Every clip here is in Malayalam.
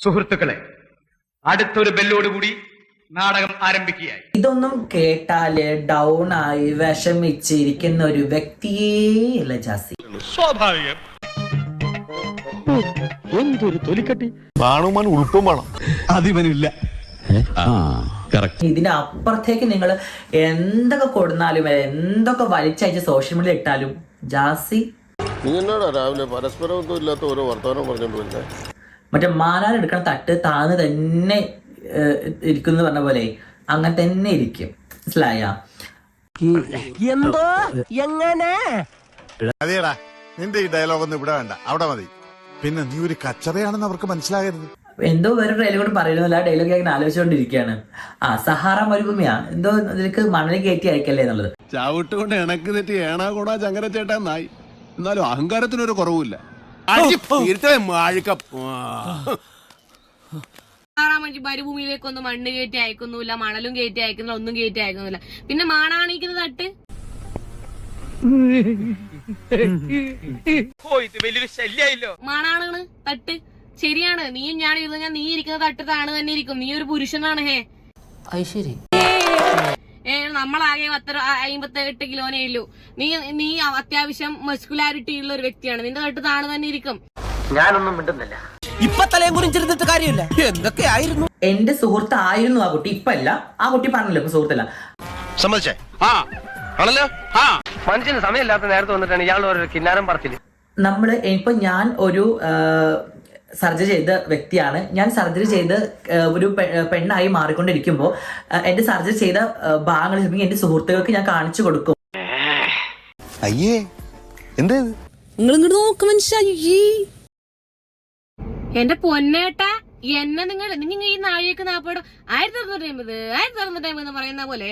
സുഹൃത്തുക്കളെ, അടുത്തൊരു ബെല്ലോടുകൂടി നാടകം ആരംഭിക്കുകയായി. ഇതൊന്നും കേട്ടാല് ഡൗൺ ആയി വിഷമിച്ചിരിക്കുന്ന ഒരു വ്യക്തിയല്ല ജാസി. സ്വാഭാവികം. എന്തൊരു തൊലിക്കട്ടി കാണുമാൻ ഉൾപ്പം വേണം, അതിവനില്ല. ഇതിന്റെ അപ്പുറത്തേക്ക് നിങ്ങൾ എന്തൊക്കെ കൊടുന്നാലും എന്തൊക്കെ വലിച്ചയച്ച് സോഷ്യൽ മീഡിയ ഇട്ടാലും ജാസി നീ എന്നാടാ രാവിലെ പരസ്പരമൊന്നും ഇല്ലാത്ത ഓരോ വർത്തമാനം പറഞ്ഞോണ്ട് മറ്റേ മാനാർ എടുക്കണ തട്ട് താന്ന് തന്നെ ഇരിക്കുന്നു പറഞ്ഞ പോലെ അങ്ങനെ തന്നെ ഇരിക്കും. മനസ്സിലായ? എന്തോ എങ്ങനെ അതേടാ, നിന്റെ ഈ ഡയലോഗ് ഒന്നും ഇവിടെ വേണ്ട, അവിടെ മതി. പിന്നെ നീ ഒരു കച്ചറയാണെന്ന് അവർക്ക് മനസ്സിലാകരുത്. എന്തോ വേറെ ഡയലോഗ് പറയുന്നില്ല, ആ ഡയലോഗ് ഞാൻ ആലോചിച്ചുകൊണ്ടിരിക്കുകയാണ്. സഹാറ മരുഭൂമിയാ എന്തോ അതിലേക്ക് മണൽ കയറ്റി അയക്കല്ലേ എന്നുള്ളത്. ചവിട്ടുകൊണ്ട് ഇണക്ക് തെറ്റി ഏണാ കൂടാ ചങ്കര ചേട്ടാ നായി. എന്നാലും അഹങ്കാരത്തിനൊരു കുറവുമില്ല. മരുഭൂമിയിലേക്കൊന്നും മണ്ണ് കയറ്റി അയക്കുന്നില്ല, മണലും കയറ്റി അയക്കുന്നില്ല, ഒന്നും കയറ്റി അയക്കുന്നില്ല. പിന്നെ മാണാണിക്കുന്ന തട്ട് മാണാണ് തട്ട്. ശരിയാണ്, നീയും ഞാൻ ഇരുന്ന് നീ ഇരിക്കുന്ന തട്ട് താണ് തന്നെ ഇരിക്കും. നീ ഒരു പുരുഷനാണ്. ശരി, നമ്മളാകെ 58 കിലോനേ ഉള്ളൂ. നീ അത്യാവശ്യം മസ്കുലാരിറ്റി ഉള്ള ഒരു വ്യക്തിയാണ്. നിന്റെ തട്ട് താണ് തന്നെ ഇരിക്കും. ഞാനൊന്നും മിണ്ടുന്നില്ല. ഇപ്പൊ തലയും കുറിച്ചിരുന്നിട്ട് കാര്യമില്ല. എന്തൊക്കെയായിരുന്നു എന്റെ സുഹൃത്ത് ആയിരുന്നു ആ കുട്ടി, ഇപ്പൊ അല്ല. ആ കുട്ടി പറഞ്ഞല്ലോ ഇപ്പൊ സുഹൃത്തല്ല. സമ്മതിച്ചേ? മനുഷ്യന് സമയമില്ലാത്ത നേരത്തെ വന്നിട്ടാണ് ഇയാൾ ഒരു കിന്നാരം പറച്ചില്. ഇപ്പൊ ഞാൻ ഒരു സർജറി ചെയ്ത വ്യക്തിയാണ്. ഞാൻ സർജറി ചെയ്ത് ഒരു പെണ്ണായി മാറിക്കൊണ്ടിരിക്കുമ്പോൾ എന്റെ സർജറി ചെയ്ത ഭാഗങ്ങൾ എന്റെ സുഹൃത്തുക്കൾക്ക് ഞാൻ കാണിച്ചു കൊടുക്കും. അയ്യേ, എന്താ നിങ്ങൾ നോക്ക് മനുഷ്യ. എന്റെ പൊന്നേട്ട, എന്നെ നിങ്ങൾ ഈ നാഴികക്ക് 40 1950 എന്ന് പറയുന്ന പോലെ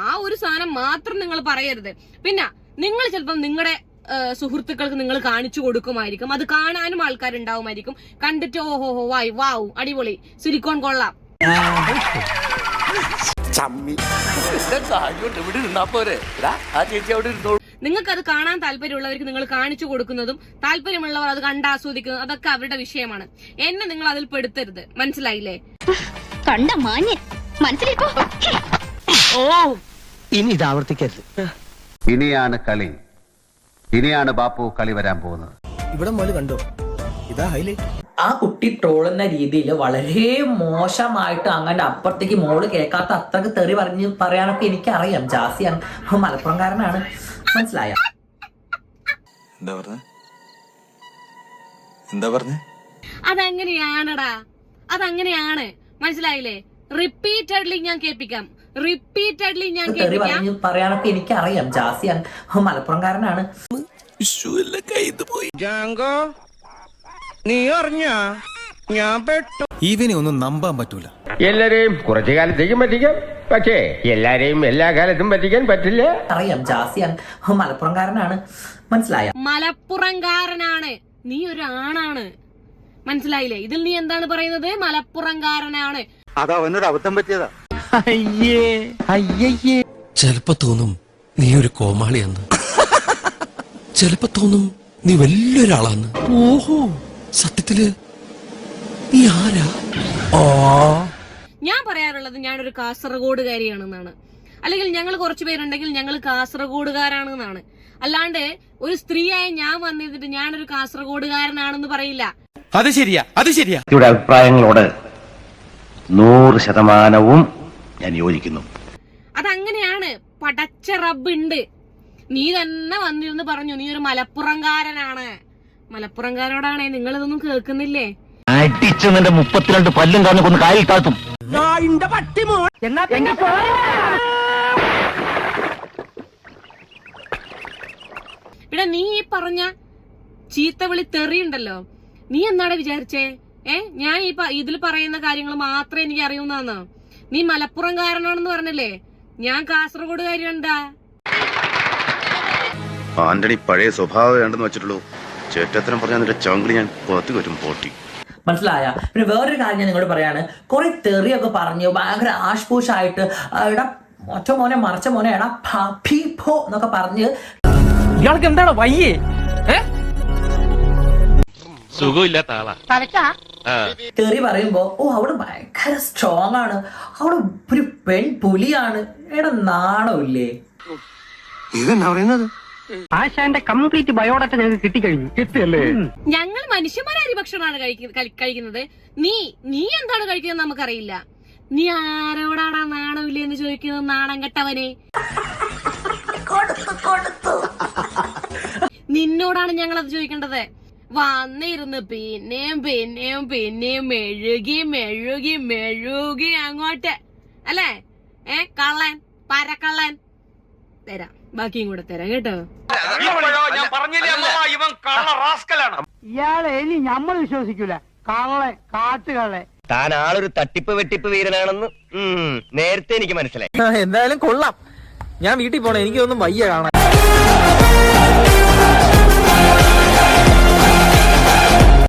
ആ ഒരു സാധനം മാത്രം നിങ്ങൾ പറയരുത്. പിന്നെ നിങ്ങൾ ചിലപ്പം നിങ്ങളുടെ സുഹൃത്തുക്കൾക്ക് നിങ്ങൾ കാണിച്ചു കൊടുക്കുമായിരിക്കും. അത് കാണാനും ആൾക്കാരുണ്ടാവുമായിരിക്കും. കണ്ടിട്ട് ഓഹോ വാവ് അടിപൊളി സിലിക്കോൺ കൊള്ളാം. നിങ്ങൾക്കത് കാണാൻ താല്പര്യമുള്ളവർക്ക് നിങ്ങൾ കാണിച്ചു കൊടുക്കുന്നതും താല്പര്യമുള്ളവർ അത് കണ്ടാസ്വദിക്കുന്നതും അതൊക്കെ അവരുടെ വിഷയമാണ്. എന്നെ നിങ്ങൾ അതിൽ പെടുത്തരുത്. മനസ്സിലായില്ലേ? കണ്ട മാന്യൻ മനസ്സിലേക്കോ. ഇനി ഇത് ആവർത്തിക്കരുത്. ഇനിയാണ് കളി. ഇനിയാണ് ബാപ്പു കളി വരാൻ പോകുന്നത്. ഇവിടെ മോല് കണ്ടോ, ഇതാ ഹൈലൈറ്റ്. ആ കുട്ടി ട്രോളുന്ന രീതിയിൽ വളരെ മോശമായിട്ട് അങ്ങനെ അപ്പുറത്തേക്ക് മോള് കേൾക്കാത്ത അത്രക്ക് തെറി പറയാനൊക്കെ എനിക്കറിയാം. ജാസിയാണ്, മലപ്പുറംകാരനാണ്. മനസ്സിലായ? എന്താ പറഞ്ഞേ? അതങ്ങനെയാണടാ, അതങ്ങനെയാണ്. മനസ്സിലായില്ലേ? റിപ്പീറ്റഡ്ലി ഞാൻ കേൾപ്പിക്കാം. തെറി പറയാനൊക്കെ എനിക്കറിയാം. ജാസിയാണ്, മലപ്പുറംകാരനാണ്. നീ അറിഞ്ഞ ഞാൻ പെട്ടു. ഇവനെ ഒന്നും നമ്പാൻ പറ്റൂല. എല്ലാരെയും കുറച്ചു കാലത്തേക്കും പറ്റിക്കാം, പക്ഷേ എല്ലാരെയും എല്ലാ കാലത്തും പറ്റിക്കാൻ പറ്റില്ല. അറിയാം, ജാസിയാണ്, മലപ്പുറംകാരനാണ്. മനസ്സിലായ? മലപ്പുറംകാരനാണ്. നീ ഒരു ആണാണ്. മനസ്സിലായില്ലേ? ഇതിൽ നീ എന്താണ് പറയുന്നത്? മലപ്പുറംകാരനാണ്. അതാ അവനൊരു അബദ്ധം പറ്റിയതാ. ചിലപ്പോ തോന്നും നീ ഒരു കോമാളിയാന്ന്, ചിലപ്പോ തോന്നും നീ വലിയൊരാളാന്ന്. ഓഹോ, സത്യത്തില് നീ ആരാ? ഞാൻ പറയാറുള്ളത് ഞാനൊരു കാസർഗോഡുകാരിയാണെന്നാണ്. അല്ലെങ്കിൽ ഞങ്ങൾ കുറച്ചു പേരുണ്ടെങ്കിൽ ഞങ്ങൾ കാസർഗോഡുകാരാണെന്നാണ്. അല്ലാണ്ട് ഒരു സ്ത്രീയായ ഞാൻ വന്നിട്ട് ഞാനൊരു കാസർഗോഡുകാരനാണെന്ന് പറയില്ല. അത് ശരിയാ, അത് ശരിയാ. ഇവിടെ അഭിപ്രായങ്ങളോട് 100% ഞാൻ യോജിക്കുന്നു. അതങ്ങനെയാണ്. പടച്ച റബ്ബ് ഉണ്ട്. നീ തന്നെ വന്നിരുന്ന് പറഞ്ഞു നീ ഒരു മലപ്പുറംകാരനാണ്. മലപ്പുറംകാരോടാണേ നിങ്ങൾ ഇതൊന്നും കേൾക്കുന്നില്ലേ? അടിച്ചു നിന്റെ 32 പല്ലും കാണിക്കൊന്ന് കായിൽ താഴ്ത്തും. ഇവിടെ നീ ഈ പറഞ്ഞ ചീത്തവിളി തെറിയുണ്ടല്ലോ, നീ എന്താണ് വിചാരിച്ചേ? ഞാൻ ഈ ഇതിൽ പറയുന്ന കാര്യങ്ങൾ മാത്രമേ എനിക്ക് അറിയുന്നതാണോ? നീ മലപ്പുറംകാരനാണെന്ന് പറഞ്ഞല്ലേ? ഞാൻ കാസർഗോഡുകാരിയുണ്ടാ. ആന്റണി പഴയ സ്വഭാവം വേണ്ടെന്ന് വെച്ചിട്ടുള്ളൂ. ചേട്ടത്തരം പറഞ്ഞ നിന്റെ ചങ്കിളി ഞാൻ പുറത്തു വരും പോട്ടി. മനസ്സിലായ? പിന്നെ വേറൊരു കാര്യം ഞാൻ നിങ്ങളോട് പറയാണ്. കുറെ തെറിയൊക്കെ പറഞ്ഞു ഭയങ്കര ആഷ്പൂഷായിട്ട് എടാ ഒറ്റ മോനെ മറച്ച മോനെ എടാ എന്നൊക്കെ പറഞ്ഞ് ഇയാൾക്ക് എന്താണ് വയ്യേ? സുഖമില്ലാത്ത ആളാ. തെറി പറയുമ്പോ ഓ അവിടെ ഭയങ്കര സ്ട്രോങ് ആണ്, അവിടെ ഒരു പെൺ പുലിയാണ്. എടാ നാണമില്ലേ? ഇതെന്നാ പറയുന്നത്? ആശാന്റെ കംപ്ലീറ്റ് ബയോഡാറ്റ ഞങ്ങൾക്ക് കിട്ടിക്കഴിഞ്ഞു. കിട്ടിയല്ലേ? ഞങ്ങൾ മനുഷ്യന്മാരെ അരിഭക്ഷണമാണ് കഴിക്കുന്നത്. നീ എന്താണ് കഴിക്കുന്നത് നമുക്കറിയില്ല. നീ ആരോടാടാ നാണമില്ലേ എന്ന് ചോദിക്കുന്നത്? നാണം കെട്ടവനെ. നിന്നോടാണ് ഞങ്ങൾ അത് ചോദിക്കേണ്ടത്. വന്നിരുന്ന് പിന്നെയും മെഴുകി അങ്ങോട്ട് അല്ലേ? കള്ളൻ പരക്കള്ളൻ. തരാം, ബാക്കിയും കൂടെ തരാം കേട്ടോ. ഞാൻ പറഞ്ഞില്ലേ ഇവൻ കള്ള റാസ്കലാണ്. ഇയാളെ ഇനി നമ്മൾ വിശ്വസിക്കൂല. കള്ളെ കാട്ടുകള്ളെ. താൻ ആളൊരു തട്ടിപ്പ് വെട്ടിപ്പ് വീരനാണെന്ന് നേരത്തെ എനിക്ക് മനസ്സിലായി. എന്തായാലും കൊള്ളാം. ഞാൻ വീട്ടിൽ പോണേ, എനിക്കൊന്നും വയ്യ കാണാൻ.